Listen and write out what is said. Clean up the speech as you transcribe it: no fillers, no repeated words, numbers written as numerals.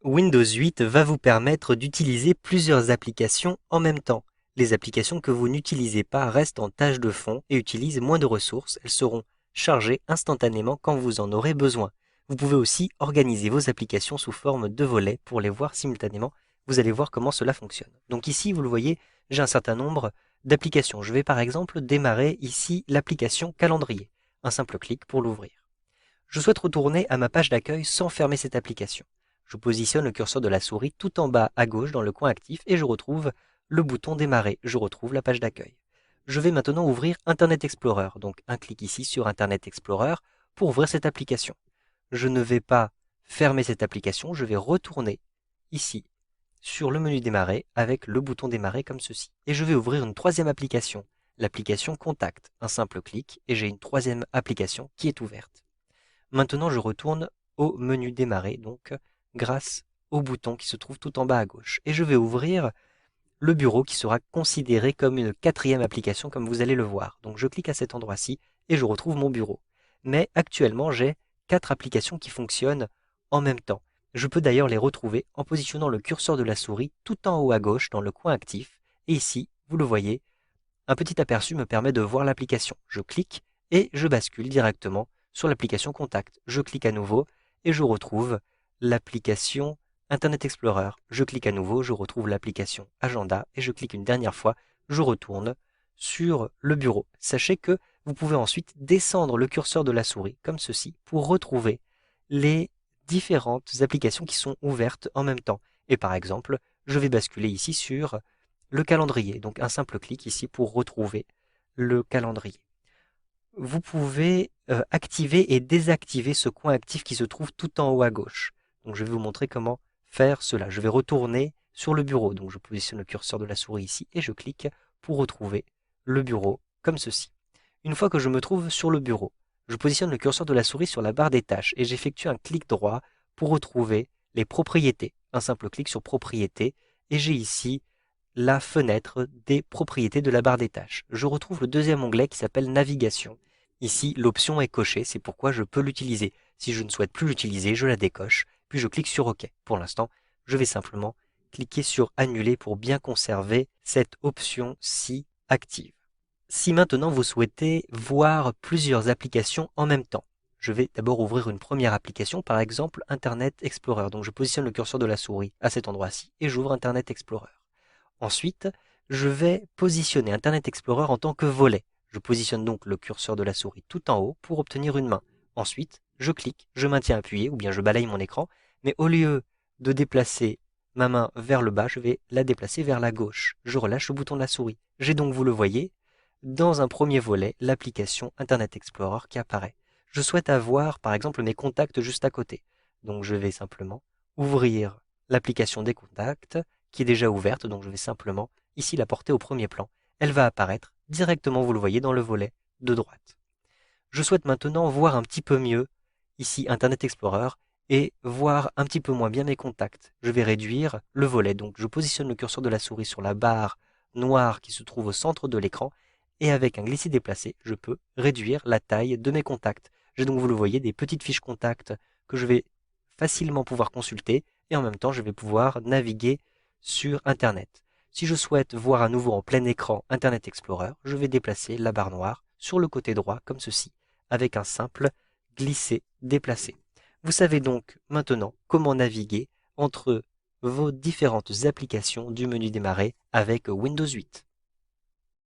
Windows 8 va vous permettre d'utiliser plusieurs applications en même temps. Les applications que vous n'utilisez pas restent en tâche de fond et utilisent moins de ressources. Elles seront chargées instantanément quand vous en aurez besoin. Vous pouvez aussi organiser vos applications sous forme de volets pour les voir simultanément. Vous allez voir comment cela fonctionne. Donc ici, vous le voyez, j'ai un certain nombre d'applications. Je vais par exemple démarrer ici l'application calendrier. Un simple clic pour l'ouvrir. Je souhaite retourner à ma page d'accueil sans fermer cette application. Je positionne le curseur de la souris tout en bas à gauche dans le coin actif et je retrouve le bouton démarrer. Je retrouve la page d'accueil. Je vais maintenant ouvrir Internet Explorer. Donc un clic ici sur Internet Explorer pour ouvrir cette application. Je ne vais pas fermer cette application, je vais retourner ici sur le menu démarrer avec le bouton démarrer comme ceci. Et je vais ouvrir une troisième application, l'application Contact. Un simple clic et j'ai une troisième application qui est ouverte. Maintenant, je retourne au menu démarrer, donc grâce au bouton qui se trouve tout en bas à gauche. Et je vais ouvrir le bureau qui sera considéré comme une quatrième application, comme vous allez le voir. Donc je clique à cet endroit-ci et je retrouve mon bureau. Mais actuellement, j'ai 4 applications qui fonctionnent en même temps. Je peux d'ailleurs les retrouver en positionnant le curseur de la souris tout en haut à gauche dans le coin actif. Et ici, vous le voyez, un petit aperçu me permet de voir l'application. Je clique et je bascule directement sur l'application Contact. Je clique à nouveau et je retrouve l'application Internet Explorer. Je clique à nouveau, je retrouve l'application Agenda et je clique une dernière fois, je retourne sur le bureau. Sachez que vous pouvez ensuite descendre le curseur de la souris comme ceci pour retrouver les différentes applications qui sont ouvertes en même temps. Et par exemple, je vais basculer ici sur le calendrier. Donc un simple clic ici pour retrouver le calendrier. Vous pouvez activer et désactiver ce coin actif qui se trouve tout en haut à gauche. Donc je vais vous montrer comment faire cela. Je vais retourner sur le bureau. Donc je positionne le curseur de la souris ici et je clique pour retrouver le bureau comme ceci. Une fois que je me trouve sur le bureau, je positionne le curseur de la souris sur la barre des tâches et j'effectue un clic droit pour retrouver les propriétés. Un simple clic sur propriétés et j'ai ici la fenêtre des propriétés de la barre des tâches. Je retrouve le deuxième onglet qui s'appelle Navigation. Ici, l'option est cochée, c'est pourquoi je peux l'utiliser. Si je ne souhaite plus l'utiliser, je la décoche, puis je clique sur OK. Pour l'instant, je vais simplement cliquer sur Annuler pour bien conserver cette option-ci active. Si maintenant vous souhaitez voir plusieurs applications en même temps, je vais d'abord ouvrir une première application, par exemple Internet Explorer. Donc je positionne le curseur de la souris à cet endroit-ci et j'ouvre Internet Explorer. Ensuite, je vais positionner Internet Explorer en tant que volet. Je positionne donc le curseur de la souris tout en haut pour obtenir une main. Ensuite, je clique, je maintiens appuyé ou bien je balaye mon écran, mais au lieu de déplacer ma main vers le bas, je vais la déplacer vers la gauche. Je relâche le bouton de la souris. J'ai donc, vous le voyez, dans un premier volet, l'application Internet Explorer qui apparaît. Je souhaite avoir, par exemple, mes contacts juste à côté. Donc je vais simplement ouvrir l'application des contacts qui est déjà ouverte, donc je vais simplement ici la porter au premier plan. Elle va apparaître directement, vous le voyez, dans le volet de droite. Je souhaite maintenant voir un petit peu mieux ici Internet Explorer et voir un petit peu moins bien mes contacts. Je vais réduire le volet, donc je positionne le curseur de la souris sur la barre noire qui se trouve au centre de l'écran et avec un glisser-déplacer, je peux réduire la taille de mes contacts. J'ai donc, vous le voyez, des petites fiches contacts que je vais facilement pouvoir consulter et en même temps, je vais pouvoir naviguer sur Internet. Si je souhaite voir à nouveau en plein écran Internet Explorer, je vais déplacer la barre noire sur le côté droit comme ceci, avec un simple glisser-déplacer. Vous savez donc maintenant comment naviguer entre vos différentes applications du menu démarrer avec Windows 8.